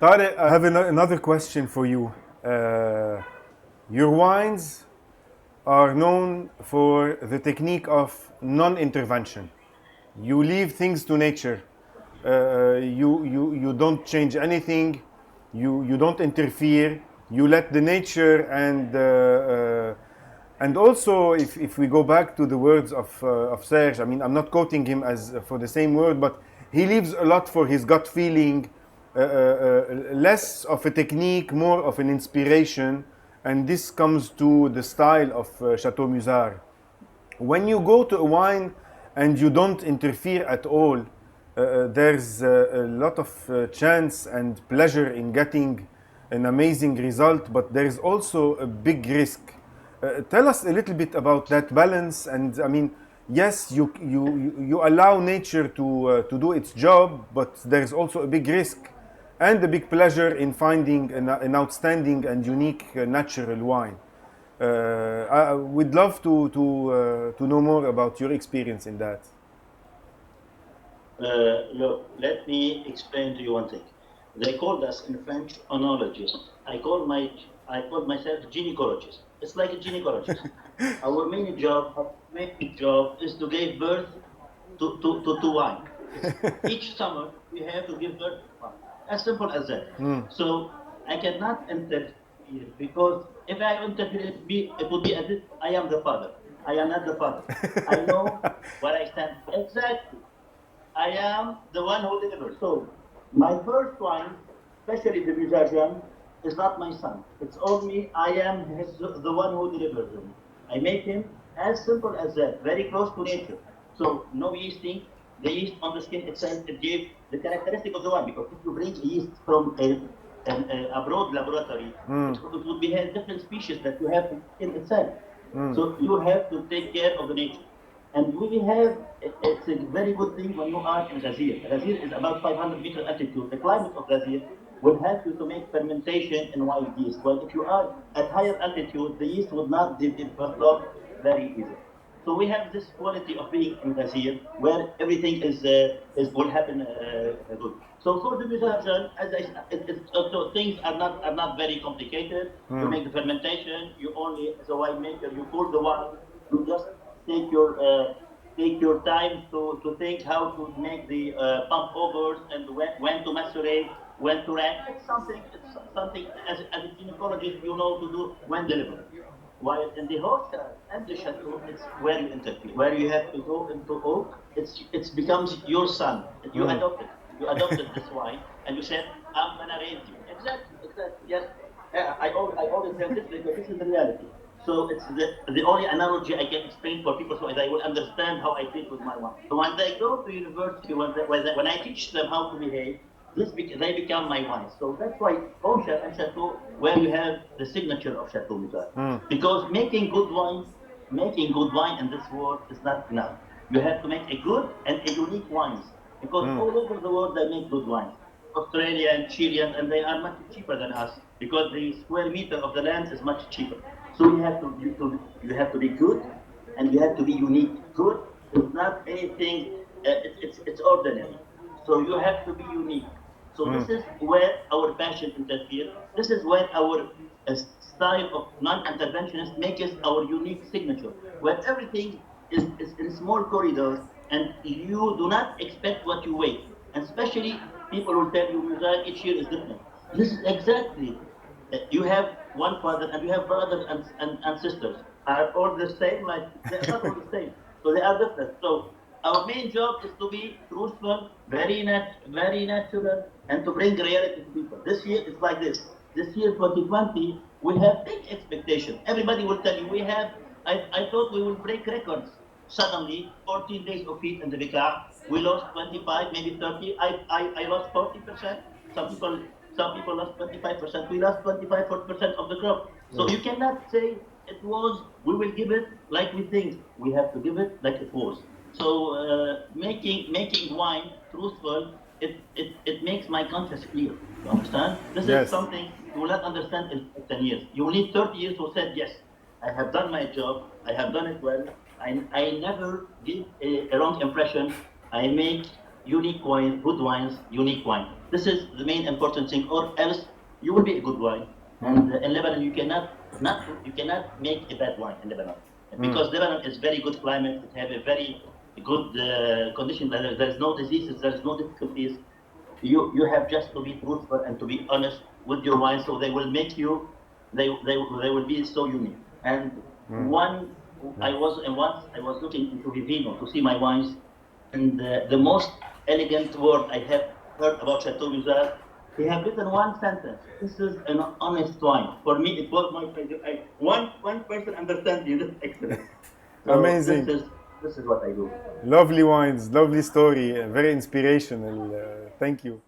Tarek, I have another question for you. Uh, your wines are known for the technique of non-intervention. You leave things to nature. You don't change anything. You don't interfere. You let the nature and also if we go back to the words of Serge, I mean I'm not quoting him as for the same word, but he leaves a lot for his gut feeling, less of a technique, more of an inspiration, and this comes to the style of Chateau Musar. When you go to a wine and you don't interfere at all, there's a lot of chance and pleasure in getting an amazing result, but there's also a big risk. Tell us a little bit about that balance. And I mean, yes, you allow nature to do its job, but there's also a big risk and a big pleasure in finding an outstanding and unique natural wine. I would love to know more about your experience in that. Look, let me explain to you one thing. They called us in French onologist. I called myself gynecologist. It's like a gynecologist. Our main job is to give birth to wine. Each summer we have to give birth to wine. As simple as that. So I cannot interfere because if I interfere, it would be as if I am the father. I am not the father. I know where I stand exactly. I am the one who delivers. So my first wine, especially the musician, is not my son. It's only I am the one who delivers him. I make him as simple as that, very close to nature. So no yeasting. The yeast on the skin itself, it gives the characteristic of the wine. Because if you bring yeast from a broad laboratory, it would be a different species that you have in itself. So you have to take care of the nature. And we have, it's a very good thing when you are in Gazir. Gazir is about 500-meter altitude. The climate of Gazir will help you to make fermentation in wild yeast. Well, if you are at higher altitude, the yeast would not develop very easily. So we have this quality of being in Gazir, where everything is will happen good. So for the musician, so things are not very complicated. You make the fermentation. You only, as a winemaker, you pour the wine. You just take your uh, take your time to think how to make the pump overs and when to macerate, when to rank. It's something as a gynecologist you know to do when delivering. While in the hotel and the chateau, it's where you interfere, where you have to go into oak. It becomes your son. You adopted this wine, and you said, "I'm gonna raise you." Exactly, exactly. Yes, I always have this because this is the reality. So it's the only analogy I can explain for people so they will understand how I treat with my wine. So when they go to university, when I teach them how to behave, they become my wines. So that's why Auchan and Chateau, where you have the signature of Chateau Musar. Because making good wine in this world is not enough. You have to make a good and a unique wines. Because all over the world they make good wines. Australia and Chilean, and they are much cheaper than us because the square meter of the land is much cheaper. So you have to be good, and you have to be unique. Good is not anything. It's ordinary. So you have to be unique. So this is where our passion interferes. This is where our style of non-interventionist makes us our unique signature, where everything is in small corridors, and you do not expect what you weigh. And especially people will tell you Muzak each year is different. This is exactly. You have one father and you have brothers and sisters. Are all the same? Like they're not all the same. So they are different. So our main job is to be truthful, very natural, and to bring reality to people. This year it's like this. This year 2020, we have big expectations. Everybody will tell you we have. I thought we will break records. Suddenly, 14 days of heat in the Bika, we lost 25, maybe 30. I lost 40%. Some people some people lost 25%. We lost 25, 40% of the crop. So you cannot say it was, we will give it like we think. We have to give it like it was. So making wine truthful, it makes my conscience clear. You understand? This is Yes. something you will not understand in 10 years. You will need 30 years to say, yes, I have done my job. I have done it well. I never give a wrong impression. I make unique wine, good wines, unique wine. This is the main important thing, or else you will be a good wine. And in Lebanon, you cannot make a bad wine in Lebanon, because Lebanon is very good climate. It have a very good condition. There's no diseases. There's no difficulties. You have just to be truthful and to be honest with your wine, so they will make you. They will be so unique. And one once I was looking into Vivino to see my wines, and the most elegant word I have heard about Chateau Musar, he have written one sentence. This is an honest wine. For me, it was my favorite. One person understands you. That's excellent. So Amazing. This is what I do. Lovely wines, lovely story, very inspirational. Thank you.